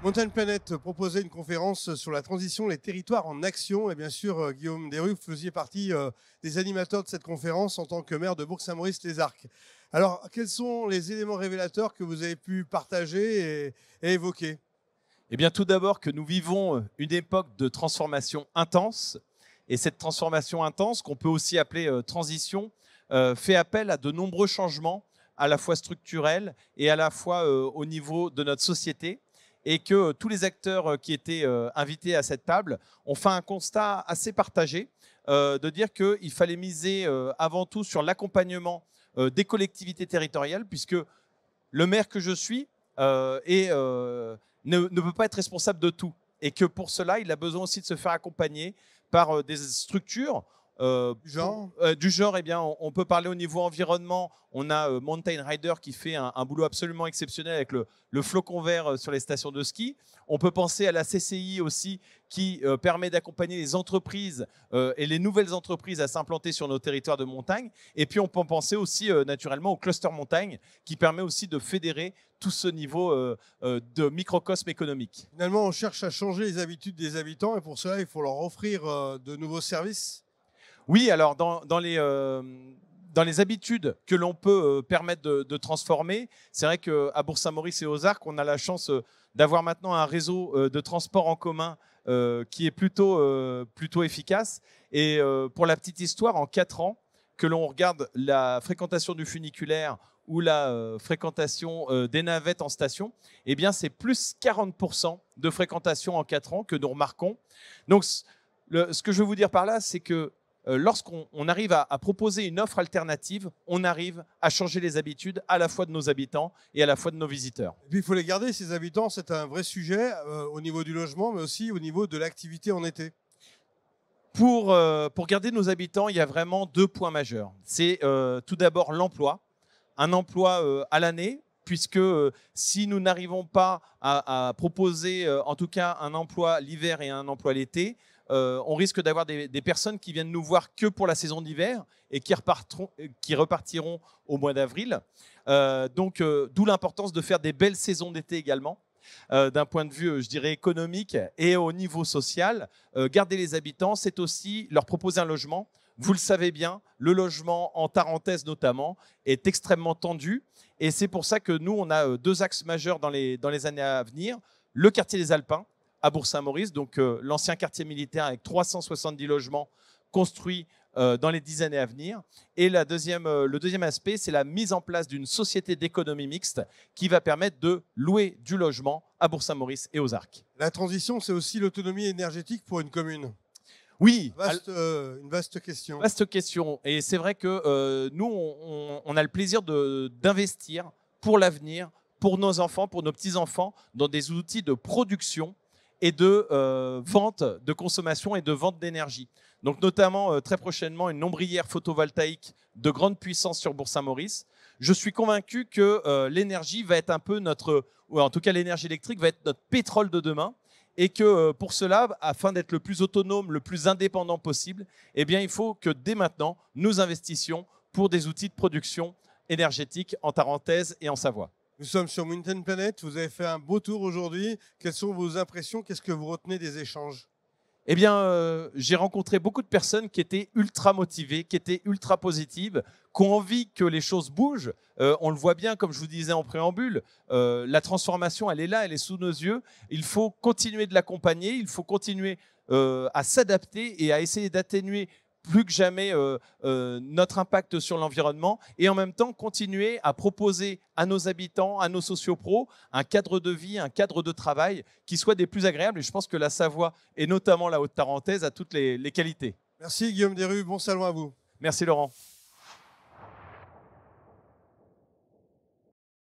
Mountain Planet proposait une conférence sur la transition, les territoires en action. Et bien sûr, Guillaume Desrues, vous faisiez partie des animateurs de cette conférence en tant que maire de Bourg-Saint-Maurice-les-Arcs. Alors, quels sont les éléments révélateurs que vous avez pu partager et évoquer? Eh bien, tout d'abord que nous vivons une époque de transformation intense. Et cette transformation intense, qu'on peut aussi appeler transition, fait appel à de nombreux changements, à la fois structurels et à la fois au niveau de notre société. Et que tous les acteurs qui étaient invités à cette table ont fait un constat assez partagé, de dire qu'il fallait miser avant tout sur l'accompagnement des collectivités territoriales, puisque le maire que je suis ne peut pas être responsable de tout. Et que pour cela, il a besoin aussi de se faire accompagner par des structures Genre? du genre, eh bien, on peut parler au niveau environnement. On a Mountain Rider qui fait un boulot absolument exceptionnel avec le flocon vert sur les stations de ski. On peut penser à la CCI aussi qui permet d'accompagner les entreprises et les nouvelles entreprises à s'implanter sur nos territoires de montagne. Et puis on peut penser aussi naturellement au cluster montagne qui permet aussi de fédérer tout ce niveau de microcosme économique. Finalement, on cherche à changer les habitudes des habitants et pour cela, il faut leur offrir de nouveaux services. Oui, alors dans les habitudes que l'on peut permettre de transformer, c'est vrai qu'à Bourg-Saint-Maurice et aux Arcs, on a la chance d'avoir maintenant un réseau de transport en commun qui est plutôt efficace. Et pour la petite histoire, en 4 ans, que l'on regarde la fréquentation du funiculaire ou la fréquentation des navettes en station, eh bien c'est plus 40% de fréquentation en 4 ans que nous remarquons. Donc ce que je veux vous dire par là, c'est que lorsqu'on arrive à proposer une offre alternative, on arrive à changer les habitudes à la fois de nos habitants et à la fois de nos visiteurs. Et puis, il faut les garder, ces habitants. C'est un vrai sujet au niveau du logement, mais aussi au niveau de l'activité en été. Pour garder nos habitants, il y a vraiment 2 points majeurs. C'est tout d'abord l'emploi, un emploi à l'année, puisque si nous n'arrivons pas à proposer en tout cas un emploi l'hiver et un emploi l'été, on risque d'avoir des personnes qui viennent nous voir que pour la saison d'hiver et qui repartiront au mois d'avril. D'où l'importance de faire des belles saisons d'été également. D'un point de vue, je dirais, économique et au niveau social, garder les habitants, c'est aussi leur proposer un logement. Vous le savez bien, le logement en Tarentaise notamment est extrêmement tendu et c'est pour ça que nous, on a 2 axes majeurs dans les années à venir. Le quartier des Alpins à Bourg-Saint-Maurice, donc l'ancien quartier militaire avec 370 logements construits dans les 10 années à venir. Et le deuxième aspect, c'est la mise en place d'une société d'économie mixte qui va permettre de louer du logement à Bourg-Saint-Maurice et aux Arcs. La transition, c'est aussi l'autonomie énergétique pour une commune. Oui, Une vaste question. vaste question. Et c'est vrai que nous, on a le plaisir d'investir pour l'avenir, pour nos enfants, pour nos petits-enfants, dans des outils de production et de vente de consommation et de vente d'énergie. Donc notamment très prochainement une ombrière photovoltaïque de grande puissance sur Bourg-Saint-Maurice. Je suis convaincu que l'énergie va être un peu ou en tout cas l'énergie électrique va être notre pétrole de demain et que pour cela, afin d'être le plus autonome, le plus indépendant possible, eh bien il faut que dès maintenant nous investissions pour des outils de production énergétique en Tarentaise et en Savoie. Nous sommes sur Mountain Planet. Vous avez fait un beau tour aujourd'hui. Quelles sont vos impressions? Qu'est-ce que vous retenez des échanges? Eh bien, j'ai rencontré beaucoup de personnes qui étaient ultra motivées, qui étaient ultra positives, qui ont envie que les choses bougent. On le voit bien, comme je vous disais en préambule, la transformation, elle est là, elle est sous nos yeux. Il faut continuer de l'accompagner, il faut continuer à s'adapter et à essayer d'atténuer plus que jamais notre impact sur l'environnement et en même temps continuer à proposer à nos habitants, à nos sociopros, un cadre de vie, un cadre de travail qui soit des plus agréables. Et je pense que la Savoie et notamment la Haute-Tarentaise a toutes les qualités. Merci Guillaume Desrues. Bon salon à vous. Merci Laurent.